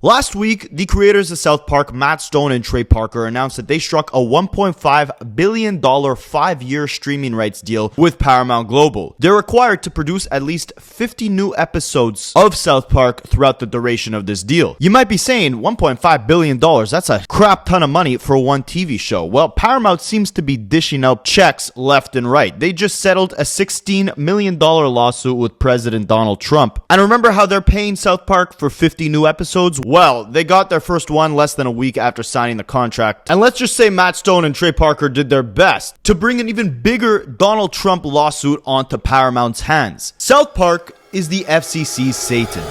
Last week, the creators of South Park, Matt Stone and Trey Parker, announced that they struck a $1.5 billion 5-year streaming rights deal with Paramount Global. They're required to produce at least 50 new episodes of South Park throughout the duration of this deal. You might be saying, $1.5 billion, that's a crap ton of money for one TV show. Well, Paramount seems to be dishing out checks left and right. They just settled a $16 million lawsuit with President Donald Trump. And remember how they're paying South Park for 50 new episodes? Well, they got their first one less than a week after signing the contract. And let's just say Matt Stone and Trey Parker did their best to bring an even bigger Donald Trump lawsuit onto Paramount's hands. South Park is the FCC's Satan.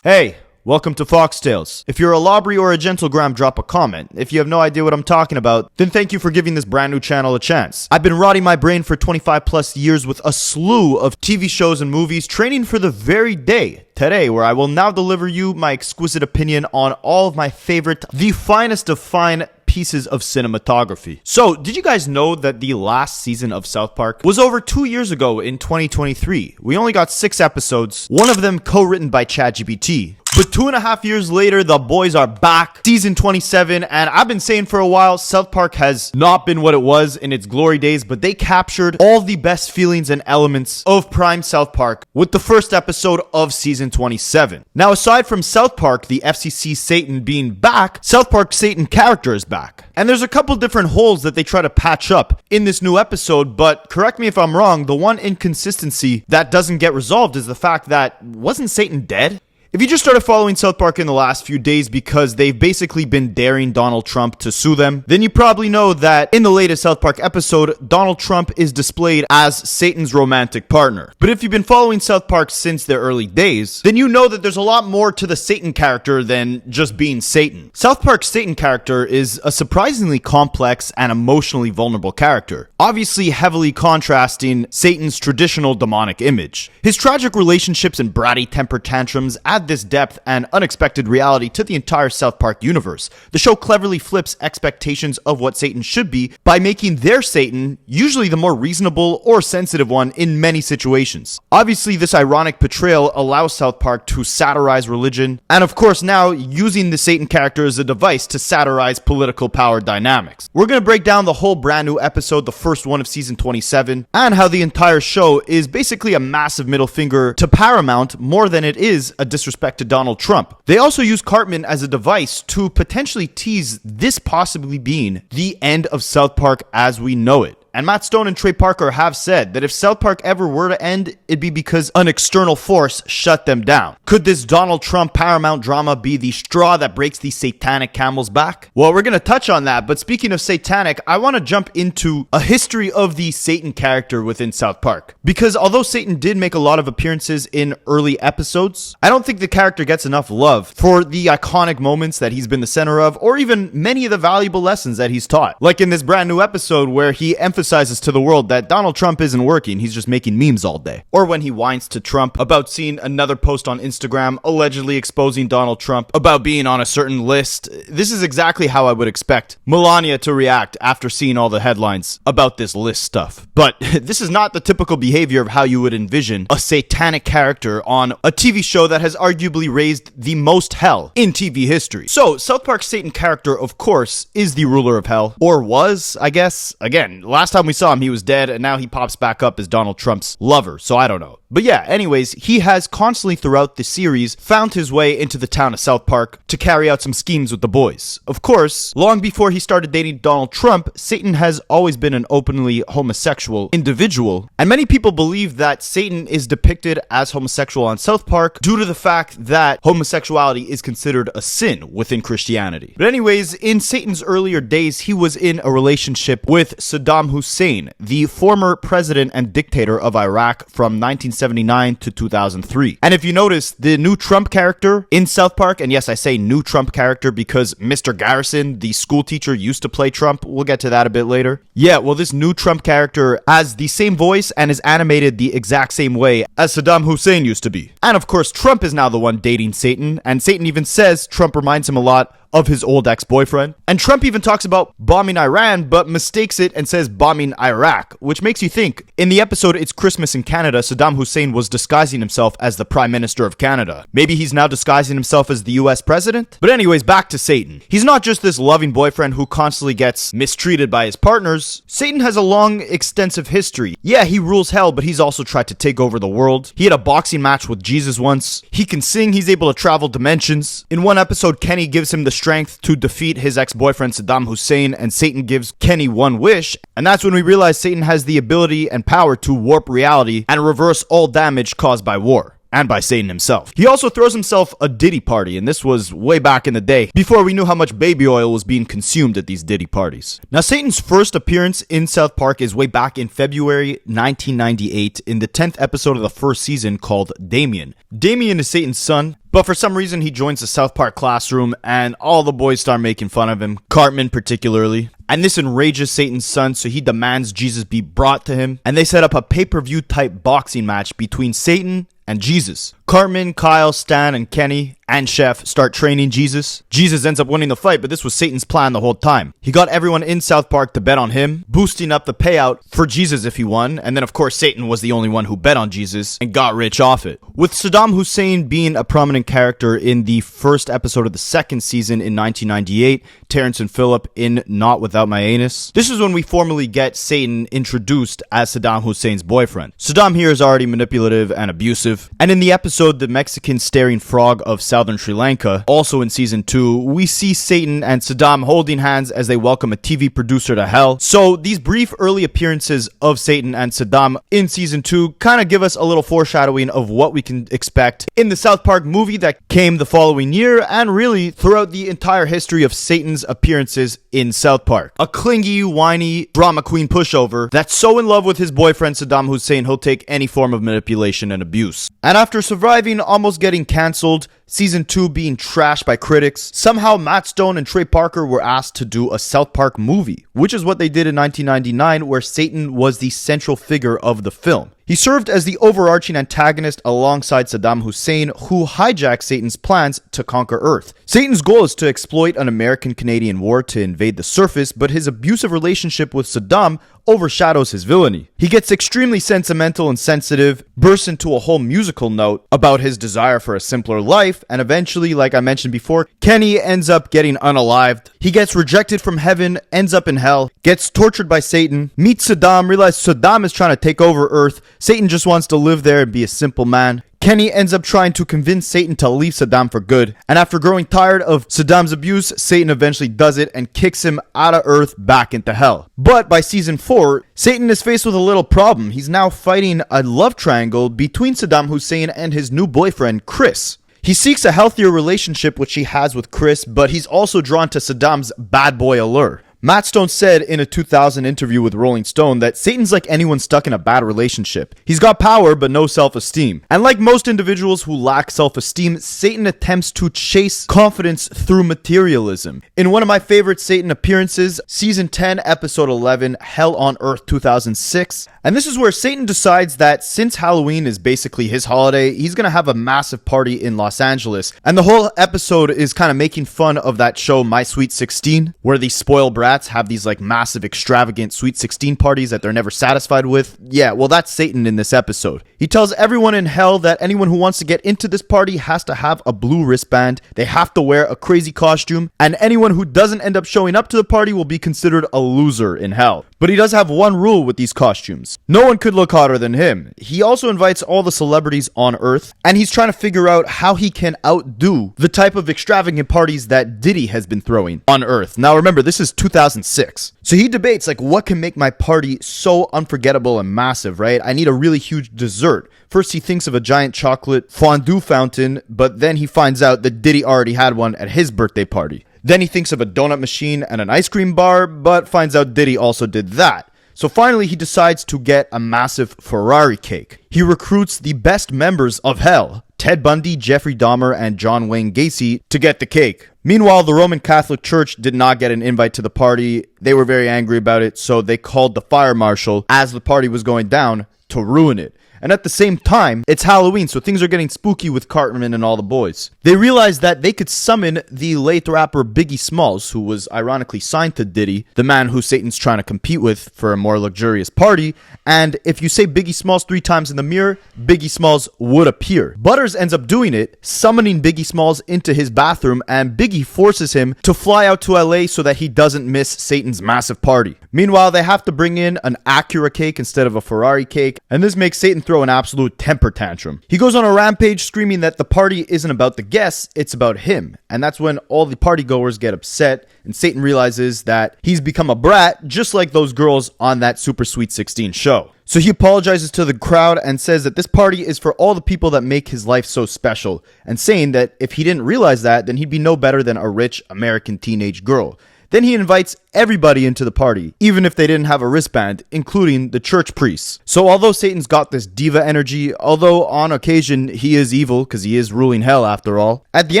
Hey, welcome to Foxtails. If you're a Lobry or a Gentlegram, drop a comment. If you have no idea what I'm talking about, then thank you for giving this brand new channel a chance. I've been rotting my brain for 25 plus years with a slew of TV shows and movies, training for the very day today, where I will now deliver you my exquisite opinion on all of my favorite, the finest of fine pieces of cinematography. So, did you guys know that the last season of South Park was over 2 years ago in 2023? We only got 6 episodes, one of them co-written by ChatGPT. But 2.5 years later, the boys are back. Season 27, and I've been saying for a while, South Park has not been what it was in its glory days, but they captured all the best feelings and elements of prime South Park with the first episode of season 27. Now, aside from South Park, the FCC Satan being back, South Park's Satan character is back. And there's a couple different holes that they try to patch up in this new episode, but correct me if I'm wrong, the one inconsistency that doesn't get resolved is the fact that, wasn't Satan dead? If you just started following South Park in the last few days because they've basically been daring Donald Trump to sue them, then you probably know that in the latest South Park episode, Donald Trump is displayed as Satan's romantic partner. But if you've been following South Park since their early days, then you know that there's a lot more to the Satan character than just being Satan. South Park's Satan character is a surprisingly complex and emotionally vulnerable character, obviously heavily contrasting Satan's traditional demonic image. His tragic relationships and bratty temper tantrums add this depth and unexpected reality to the entire South Park universe. The show cleverly flips expectations of what Satan should be by making their Satan usually the more reasonable or sensitive one in many situations. Obviously, this ironic portrayal allows South Park to satirize religion, and of course now using the Satan character as a device to satirize political power dynamics. We're going to break down the whole brand new episode, the first one of season 27, and how the entire show is basically a massive middle finger to Paramount more than it is a disrespect to Donald Trump. They also use Cartman as a device to potentially tease this possibly being the end of South Park as we know it. And Matt Stone and Trey Parker have said that if South Park ever were to end, it'd be because an external force shut them down. Could this Donald Trump Paramount drama be the straw that breaks the satanic camel's back? Well, we're going to touch on that, but speaking of satanic, I want to jump into a history of the Satan character within South Park. Because although Satan did make a lot of appearances in early episodes, I don't think the character gets enough love for the iconic moments that he's been the center of, or even many of the valuable lessons that he's taught. Like in this brand new episode where he emphasizes to the world that Donald Trump isn't working, he's just making memes all day. Or when he whines to Trump about seeing another post on Instagram allegedly exposing Donald Trump about being on a certain list. This is exactly how I would expect Melania to react after seeing all the headlines about this list stuff. But this is not the typical behavior of how you would envision a satanic character on a TV show that has arguably raised the most hell in TV history. So, South Park's Satan character, of course, is the ruler of hell. Or was, I guess. Again, last time we saw him, he was dead, and now he pops back up as Donald Trump's lover, so I don't know. But yeah, anyways, he has constantly throughout the series found his way into the town of South Park to carry out some schemes with the boys. Of course, long before he started dating Donald Trump, Satan has always been an openly homosexual individual, and many people believe that Satan is depicted as homosexual on South Park due to the fact that homosexuality is considered a sin within Christianity. But anyways, in Satan's earlier days, he was in a relationship with Saddam Hussein, the former president and dictator of Iraq from 1979 to 2003. And if you notice, the new Trump character in South Park, and yes, I say new Trump character because Mr. Garrison, the school teacher, used to play Trump. We'll get to that a bit later. Yeah, well, this new Trump character has the same voice and is animated the exact same way as Saddam Hussein used to be. And of course, Trump is now the one dating Satan, and Satan even says Trump reminds him a lot of his old ex-boyfriend. And Trump even talks about bombing Iran, but mistakes it and says bombing Iraq, which makes you think, in the episode It's Christmas in Canada, Saddam Hussein was disguising himself as the Prime Minister of Canada. Maybe he's now disguising himself as the US president? But anyways, back to Satan. He's not just this loving boyfriend who constantly gets mistreated by his partners. Satan has a long, extensive history. Yeah, he rules hell, but he's also tried to take over the world. He had a boxing match with Jesus once. He can sing, he's able to travel dimensions. In one episode, Kenny gives him the strength to defeat his ex-boyfriend Saddam Hussein, and Satan gives Kenny one wish, and that's when we realize Satan has the ability and power to warp reality and reverse all damage caused by war. And by Satan himself. He also throws himself a Diddy party, and this was way back in the day, before we knew how much baby oil was being consumed at these Diddy parties. Now, Satan's first appearance in South Park is way back in February 1998 in the 10th episode of the first season called Damien. Damien is Satan's son, but for some reason he joins the South Park classroom and all the boys start making fun of him, Cartman particularly. And this enrages Satan's son, so he demands Jesus be brought to him, and they set up a pay-per-view type boxing match between Satan and Jesus. Cartman, Kyle, Stan, and Kenny, and Chef start training Jesus. Jesus ends up winning the fight, but this was Satan's plan the whole time. He got everyone in South Park to bet on him, boosting up the payout for Jesus if he won, and then of course Satan was the only one who bet on Jesus and got rich off it. With Saddam Hussein being a prominent character in the first episode of the second season in 1998, Terrence and Phillip in Not Without My Anus. This is when we formally get Satan introduced as Saddam Hussein's boyfriend. Saddam here is already manipulative and abusive, and in the episode The Mexican Staring Frog of Southern Sri Lanka, also in season 2, we see Satan and Saddam holding hands as they welcome a TV producer to hell. So these brief early appearances of Satan and Saddam in season 2 kind of give us a little foreshadowing of what we can expect in the South Park movie that came the following year, and really throughout the entire history of Satan's appearances in South Park. A clingy, whiny, drama queen pushover that's so in love with his boyfriend Saddam Hussein he'll take any form of manipulation and abuse. And after surviving almost getting cancelled, season 2 being trashed by critics, somehow Matt Stone and Trey Parker were asked to do a South Park movie, which is what they did in 1999, where Satan was the central figure of the film. He served as the overarching antagonist alongside Saddam Hussein, who hijacked Satan's plans to conquer Earth. Satan's goal is to exploit an American-Canadian war to invade the surface, but his abusive relationship with Saddam overshadows his villainy. He gets extremely sentimental and sensitive, bursts into a whole musical note about his desire for a simpler life, and eventually, like I mentioned before, Kenny ends up getting unalived. He gets rejected from heaven, ends up in hell, gets tortured by Satan, meets Saddam, realizes Saddam is trying to take over Earth. Satan just wants to live there and be a simple man. Kenny ends up trying to convince Satan to leave Saddam for good, and after growing tired of Saddam's abuse, Satan eventually does it and kicks him out of Earth back into hell. But by season 4, Satan is faced with a little problem. He's now fighting a love triangle between Saddam Hussein and his new boyfriend, Chris. He seeks a healthier relationship, which he has with Chris, but he's also drawn to Saddam's bad boy allure. Matt Stone said in a 2000 interview with Rolling Stone that Satan's like anyone stuck in a bad relationship. He's got power, but no self-esteem. And like most individuals who lack self-esteem, Satan attempts to chase confidence through materialism. In one of my favorite Satan appearances, season 10, episode 11, Hell on Earth 2006. And this is where Satan decides that since Halloween is basically his holiday, he's going to have a massive party in Los Angeles. And the whole episode is kind of making fun of that show, My Sweet 16, where these spoiled brats have these like massive, extravagant Sweet 16 parties that they're never satisfied with. Yeah, well, that's Satan in this episode. He tells everyone in hell that anyone who wants to get into this party has to have a blue wristband, they have to wear a crazy costume, and anyone who doesn't end up showing up to the party will be considered a loser in hell. But he does have one rule with these costumes. No one could look hotter than him. He also invites all the celebrities on Earth, and he's trying to figure out how he can outdo the type of extravagant parties that Diddy has been throwing on Earth. Now remember, this is 2006. So he debates like, what can make my party so unforgettable and massive, right? I need a really huge dessert. First he thinks of a giant chocolate fondue fountain, but then he finds out that Diddy already had one at his birthday party. Then he thinks of a donut machine and an ice cream bar, but finds out Diddy also did that. So finally, he decides to get a massive Ferrari cake. He recruits the best members of hell, Ted Bundy, Jeffrey Dahmer, and John Wayne Gacy, to get the cake. Meanwhile, the Roman Catholic Church did not get an invite to the party. They were very angry about it, so they called the fire marshal as the party was going down to ruin it. And at the same time, it's Halloween, so things are getting spooky with Cartman and all the boys. They realized that they could summon the late rapper Biggie Smalls, who was ironically signed to Diddy, the man who Satan's trying to compete with for a more luxurious party. And if you say Biggie Smalls 3 times in the mirror, Biggie Smalls would appear. Butters ends up doing it, summoning Biggie Smalls into his bathroom, and Biggie forces him to fly out to LA so that he doesn't miss Satan's massive party. Meanwhile, they have to bring in an Acura cake instead of a Ferrari cake, and this makes Satan throw an absolute temper tantrum. He goes on a rampage screaming that the party isn't about the guests, it's about him. And that's when all the partygoers get upset, and Satan realizes that he's become a brat just like those girls on that Super Sweet 16 show. So he apologizes to the crowd and says that this party is for all the people that make his life so special, and saying that if he didn't realize that, then he'd be no better than a rich American teenage girl. Then he invites everybody into the party, even if they didn't have a wristband, including the church priests. So although Satan's got this diva energy, although on occasion he is evil because he is ruling hell after all, at the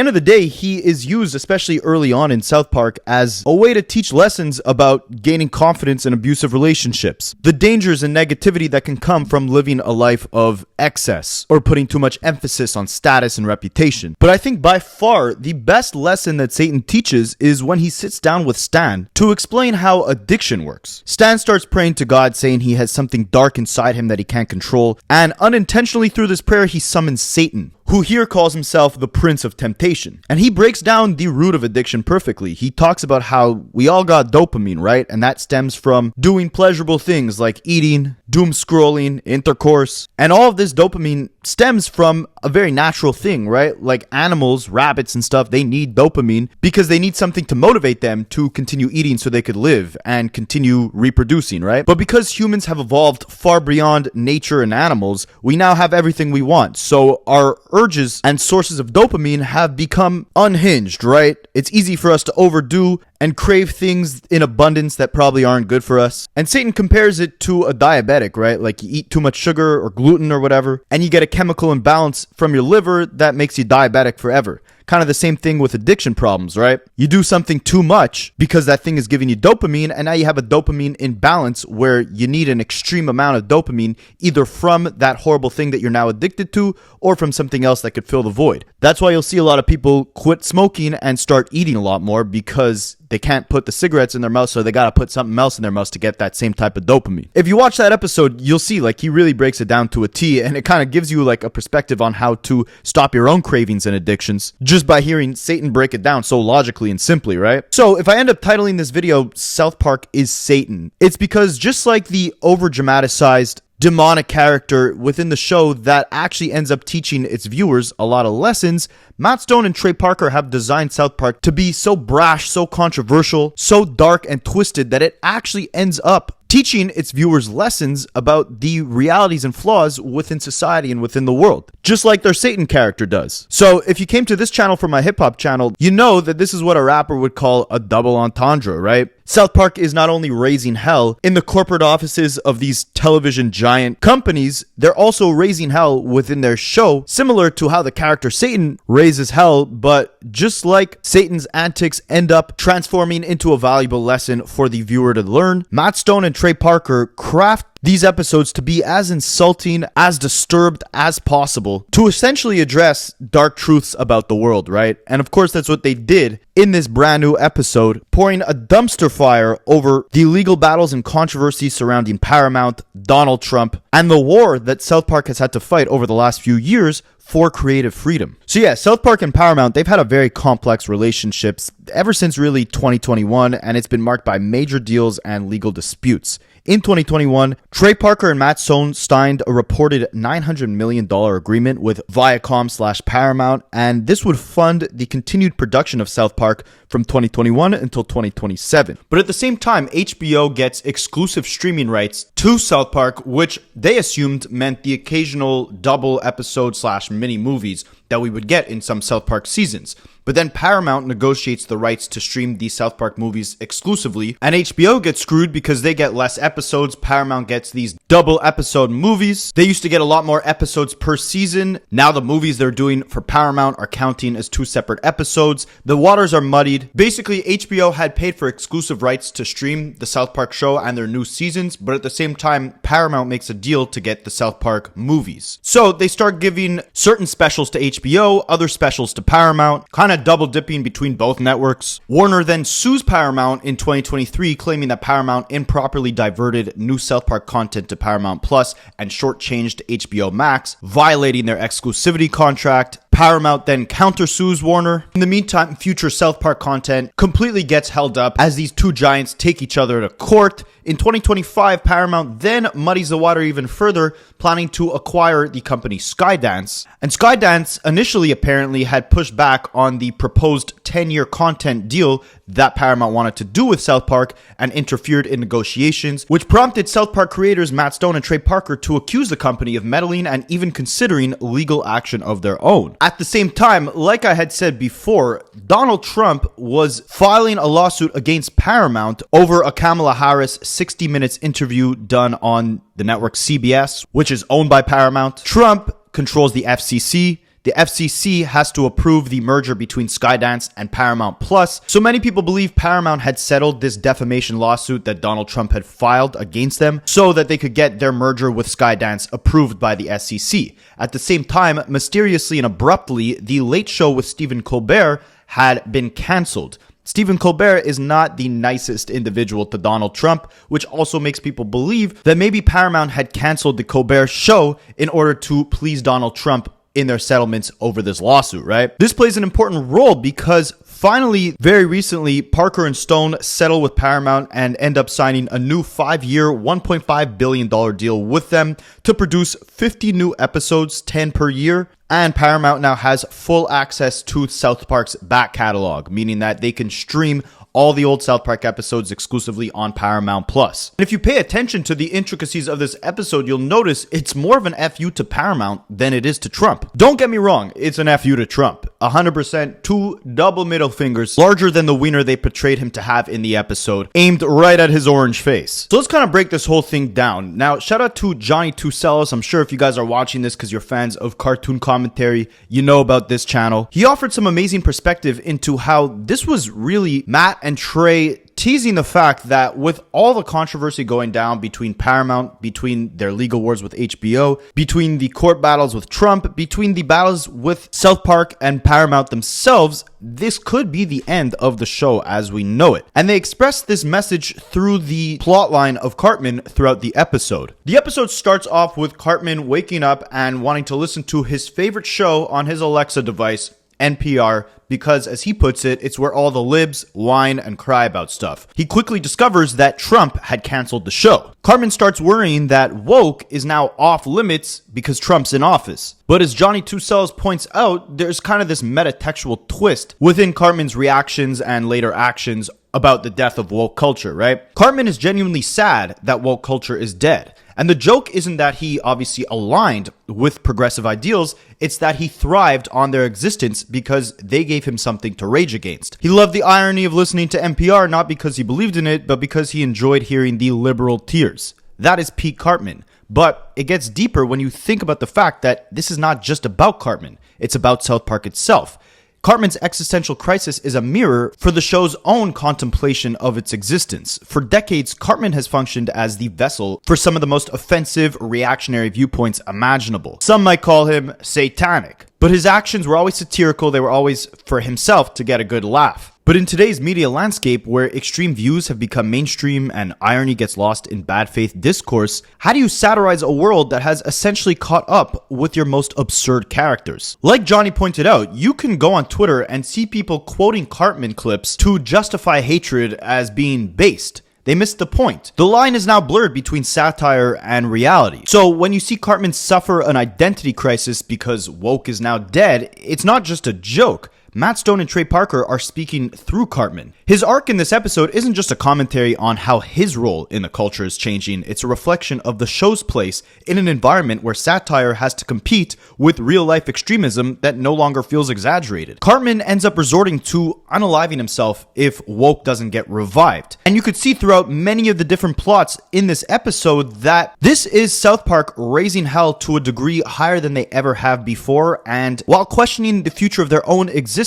end of the day, he is used, especially early on in South Park, as a way to teach lessons about gaining confidence in abusive relationships, the dangers and negativity that can come from living a life of excess or putting too much emphasis on status and reputation. But I think by far the best lesson that Satan teaches is when he sits down with Stan to explain how addiction works. Stan starts praying to God, saying he has something dark inside him that he can't control, and unintentionally through this prayer he summons Satan, who here calls himself the Prince of Temptation. And he breaks down the root of addiction perfectly. He talks about how we all got dopamine, right? And that stems from doing pleasurable things like eating, doom scrolling, intercourse. And all of this dopamine stems from a very natural thing, right? Like animals, rabbits and stuff, they need dopamine because they need something to motivate them to continue eating so they could live and continue reproducing, right? But because humans have evolved far beyond nature and animals, we now have everything we want. So our urges and sources of dopamine have become unhinged, right? It's easy for us to overdo and crave things in abundance that probably aren't good for us. And Satan compares it to a diabetic, right? Like you eat too much sugar or gluten or whatever, and you get a chemical imbalance from your liver that makes you diabetic forever. Kind of the same thing with addiction problems, right? You do something too much because that thing is giving you dopamine, and now you have a dopamine imbalance where you need an extreme amount of dopamine either from that horrible thing that you're now addicted to or from something else that could fill the void. That's why you'll see a lot of people quit smoking and start eating a lot more because they can't put the cigarettes in their mouth, so they gotta put something else in their mouth to get that same type of dopamine. If you watch that episode, you'll see like he really breaks it down to a T, and it kind of gives you like a perspective on how to stop your own cravings and addictions just by hearing Satan break it down so logically and simply, right? So if I end up titling this video South Park is Satan, it's because just like the over dramatized demonic character within the show that actually ends up teaching its viewers a lot of lessons, Matt Stone and Trey Parker have designed South Park to be so brash, so controversial, so dark and twisted that it actually ends up teaching its viewers lessons about the realities and flaws within society and within the world, just like their Satan character does. So if you came to this channel from my hip-hop channel, you know that this is what a rapper would call a double entendre, right? South Park is not only raising hell in the corporate offices of these television giant companies, they're also raising hell within their show, similar to how the character Satan raises hell, but just like Satan's antics end up transforming into a valuable lesson for the viewer to learn, Matt Stone and Trey Parker craft these episodes to be as insulting, as disturbed as possible, to essentially address dark truths about the world, right? And of course, that's what they did in this brand new episode, pouring a dumpster fire over the legal battles and controversies surrounding Paramount, Donald Trump, and the war that South Park has had to fight over the last few years for creative freedom. So yeah, South Park and Paramount, they've had a very complex relationships ever since really 2021, and it's been marked by major deals and legal disputes. In 2021, Trey Parker and Matt Stone signed a reported $900 million agreement with Viacom/Paramount, and this would fund the continued production of South Park from 2021 until 2027. But at the same time, HBO gets exclusive streaming rights to South Park, which they assumed meant the occasional double episode/mini movies that we would get in some South Park seasons. But then Paramount negotiates the rights to stream these South Park movies exclusively, and HBO gets screwed because they get less episodes. Paramount gets these double episode movies. They used to get a lot more episodes per season. Now the movies they're doing for Paramount are counting as 2 separate episodes. The waters are muddied. Basically, HBO had paid for exclusive rights to stream the South Park show and their new seasons, but at the same time, Paramount makes a deal to get the South Park movies. So they start giving certain specials to HBO, other specials to Paramount, kind of double dipping between both networks. Warner then sues Paramount in 2023, claiming that Paramount improperly diverted new South Park content to Paramount Plus and shortchanged HBO Max, violating their exclusivity contract. Paramount then countersues Warner. In the meantime, future South Park content completely gets held up as these two giants take each other to court. In 2025, Paramount then muddies the water even further, planning to acquire the company Skydance. And Skydance initially apparently had pushed back on the proposed 10-year content deal that Paramount wanted to do with South Park and interfered in negotiations, which prompted South Park creators Matt Stone and Trey Parker to accuse the company of meddling and even considering legal action of their own. At the same time, like I had said before, Donald Trump was filing a lawsuit against Paramount over a Kamala Harris 60 Minutes interview done on the network CBS, which is owned by Paramount. Trump controls the FCC. The FCC has to approve the merger between Skydance and Paramount Plus. So many people believe Paramount had settled this defamation lawsuit that Donald Trump had filed against them so that they could get their merger with Skydance approved by the SEC. At the same time, mysteriously and abruptly, The Late Show with Stephen Colbert had been canceled. Stephen Colbert is not the nicest individual to Donald Trump, which also makes people believe that maybe Paramount had canceled the Colbert show in order to please Donald Trump in their settlements over this lawsuit, right? This plays an important role because finally, very recently, Parker and Stone settle with Paramount and end up signing a new 5-year, $1.5 billion deal with them to produce 50 new episodes, 10 per year. And Paramount now has full access to South Park's back catalog, meaning that they can stream all the old South Park episodes exclusively on Paramount Plus. And if you pay attention to the intricacies of this episode, you'll notice it's more of an FU to Paramount than it is to Trump. Don't get me wrong, it's an FU to Trump. 100%, 2 double middle fingers, larger than the wiener they portrayed him to have in the episode, aimed right at his orange face. So let's kind of break this whole thing down. Now, shout out to Johnny Tucelos. I'm sure if you guys are watching this because you're fans of cartoon commentary, you know about this channel. He offered some amazing perspective into how this was really Matt and Trey teasing the fact that with all the controversy going down between Paramount, between their legal wars with HBO, between the court battles with Trump, between the battles with South Park and Paramount themselves, this could be the end of the show as we know it. And they expressed this message through the plotline of Cartman throughout the episode. The episode starts off with Cartman waking up and wanting to listen to his favorite show on his Alexa device, NPR, because as he puts it, it's where all the libs whine and cry about stuff. He quickly discovers that Trump had canceled the show. Cartman starts worrying that woke is now off limits because Trump's in office. But as Johnny Tucelos points out, there's kind of this metatextual twist within Cartman's reactions and later actions about the death of woke culture, right? Cartman is genuinely sad that woke culture is dead. And the joke isn't that he obviously aligned with progressive ideals, it's that he thrived on their existence because they gave him something to rage against. He loved the irony of listening to NPR not because he believed in it, but because he enjoyed hearing the liberal tears. That is Pete Cartman. But it gets deeper when you think about the fact that this is not just about Cartman, it's about South Park itself. Cartman's existential crisis is a mirror for the show's own contemplation of its existence. For decades, Cartman has functioned as the vessel for some of the most offensive, reactionary viewpoints imaginable. Some might call him satanic. But his actions were always satirical, they were always for himself to get a good laugh. But in today's media landscape, where extreme views have become mainstream and irony gets lost in bad faith discourse, how do you satirize a world that has essentially caught up with your most absurd characters? Like Johnny pointed out, you can go on Twitter and see people quoting Cartman clips to justify hatred as being based. They missed the point. The line is now blurred between satire and reality. So when you see Cartman suffer an identity crisis because woke is now dead, it's not just a joke. Matt Stone and Trey Parker are speaking through Cartman. His arc in this episode isn't just a commentary on how his role in the culture is changing, it's a reflection of the show's place in an environment where satire has to compete with real-life extremism that no longer feels exaggerated. Cartman ends up resorting to unaliving himself if woke doesn't get revived. And you could see throughout many of the different plots in this episode that this is South Park raising hell to a degree higher than they ever have before, and while questioning the future of their own existence,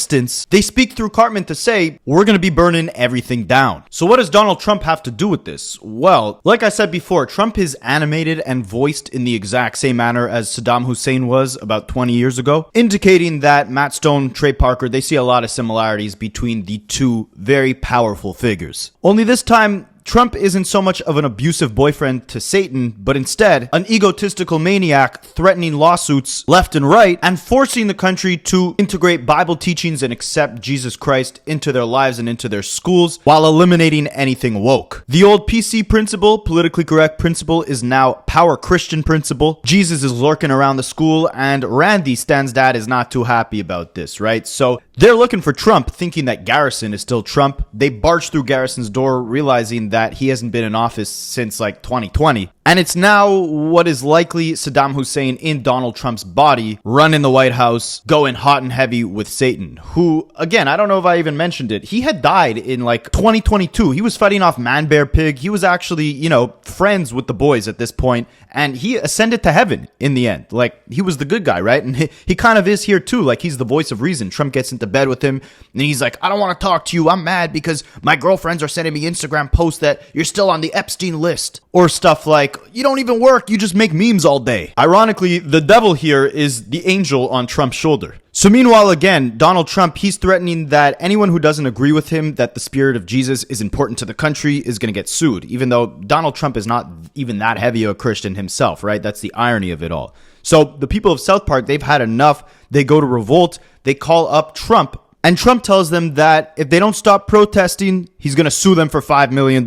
they speak through Cartman to say, we're gonna be burning everything down. So what does Donald Trump have to do with this? Well, like I said before, Trump is animated and voiced in the exact same manner as Saddam Hussein was about 20 years ago, indicating that Matt Stone, Trey Parker, they see a lot of similarities between the two very powerful figures. Only this time, Trump isn't so much of an abusive boyfriend to Satan, but instead an egotistical maniac threatening lawsuits left and right and forcing the country to integrate Bible teachings and accept Jesus Christ into their lives and into their schools while eliminating anything woke. The old PC principle, politically correct principle, is now power Christian principle. Jesus is lurking around the school, and Randy, Stan's dad, is not too happy about this, right? So they're looking for Trump, thinking that Garrison is still Trump. They barge through Garrison's door, realizing that he hasn't been in office since like 2020. And it's now what is likely Saddam Hussein in Donald Trump's body, running the White House, going hot and heavy with Satan, who, again, I don't know if I even mentioned it, he had died in like 2022. He was fighting off Man Bear Pig. He was actually, friends with the boys at this point, and he ascended to heaven in the end. Like, he was the good guy, right? And he kind of is here too. Like, he's the voice of reason. Trump gets into bed with him, and he's like, I don't want to talk to you. I'm mad because my girlfriends are sending me Instagram posts that you're still on the Epstein list. Or stuff like, you don't even work, you just make memes all day. Ironically, the devil here is the angel on Trump's shoulder. So meanwhile, again, Donald Trump, he's threatening that anyone who doesn't agree with him that the spirit of Jesus is important to the country is going to get sued, even though Donald Trump is not even that heavy of a Christian himself, right? That's the irony of it all. So the people of South Park, they've had enough. They go to revolt. They call up Trump. And Trump tells them that if they don't stop protesting, he's going to sue them for $5 million.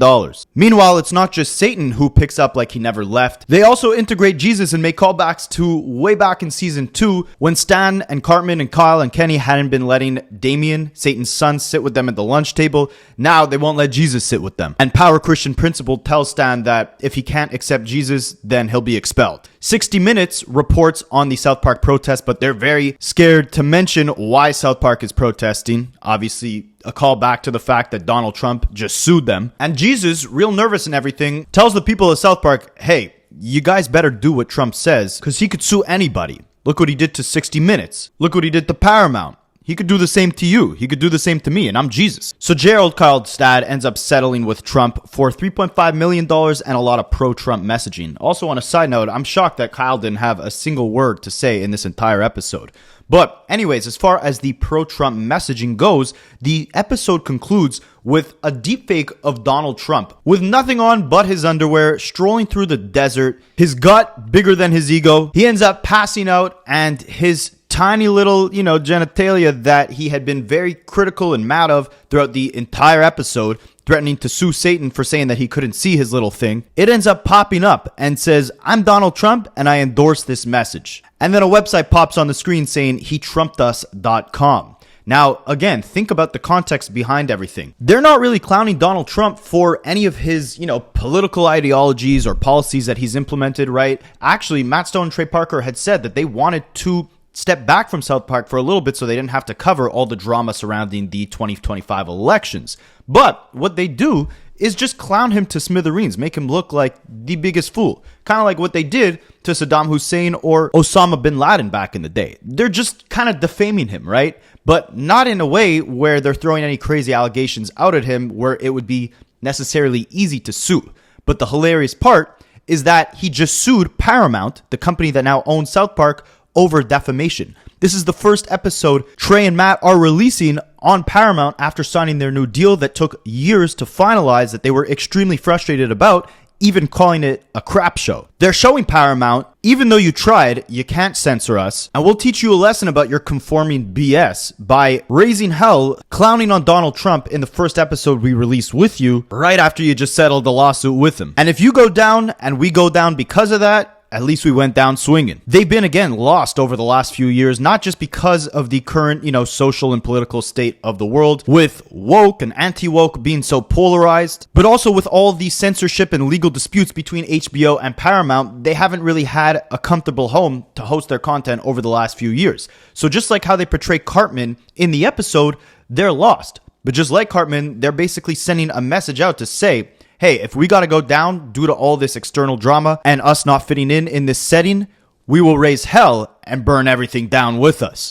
Meanwhile, it's not just Satan who picks up like he never left. They also integrate Jesus and make callbacks to way back in season 2 when Stan and Cartman and Kyle and Kenny hadn't been letting Damien, Satan's son, sit with them at the lunch table. Now they won't let Jesus sit with them. And Power Christian Principle tells Stan that if he can't accept Jesus, then he'll be expelled. 60 Minutes reports on the South Park protest, but they're very scared to mention why South Park is protesting. Obviously, a call back to the fact that Donald Trump just sued them. And Jesus, real nervous and everything, tells the people of South Park, hey, you guys better do what Trump says, because he could sue anybody. Look what he did to 60 Minutes. Look what he did to Paramount. He could do the same to you. He could do the same to me, and I'm Jesus. So Gerald Kyle's dad ends up settling with Trump for $3.5 million and a lot of pro-Trump messaging. Also, on a side note, I'm shocked that Kyle didn't have a single word to say in this entire episode. But anyways, as far as the pro-Trump messaging goes, the episode concludes with a deepfake of Donald Trump with nothing on but his underwear, strolling through the desert, his gut bigger than his ego. He ends up passing out, and his tiny little, genitalia that he had been very critical and mad of throughout the entire episode, threatening to sue Satan for saying that he couldn't see his little thing, it ends up popping up and says, I'm Donald Trump and I endorse this message. And then a website pops on the screen saying HeTrumpedUs.com. Now, again, think about the context behind everything. They're not really clowning Donald Trump for any of his, political ideologies or policies that he's implemented, right? Actually, Matt Stone and Trey Parker had said that they wanted to step back from South Park for a little bit so they didn't have to cover all the drama surrounding the 2025 elections. But what they do is just clown him to smithereens, make him look like the biggest fool. Kind of like what they did to Saddam Hussein or Osama bin Laden back in the day. They're just kind of defaming him, right? But not in a way where they're throwing any crazy allegations out at him where it would be necessarily easy to sue. But the hilarious part is that he just sued Paramount, the company that now owns South Park, over defamation. This is the first episode Trey and Matt are releasing on Paramount after signing their new deal that took years to finalize, that they were extremely frustrated about, even calling it a crap show. They're showing Paramount, even though you tried, you can't censor us, and we'll teach you a lesson about your conforming BS by raising hell, clowning on Donald Trump in the first episode we released with you, right after you just settled the lawsuit with him. And if you go down and we go down because of that, at least we went down swinging. They've been again lost over the last few years, not just because of the current, social and political state of the world, with woke and anti-woke being so polarized, but also with all the censorship and legal disputes between HBO and Paramount. They haven't really had a comfortable home to host their content over the last few years. So just like how they portray Cartman in the episode, they're lost. But just like Cartman, they're basically sending a message out to say, hey, if we got to go down due to all this external drama and us not fitting in this setting, we will raise hell and burn everything down with us.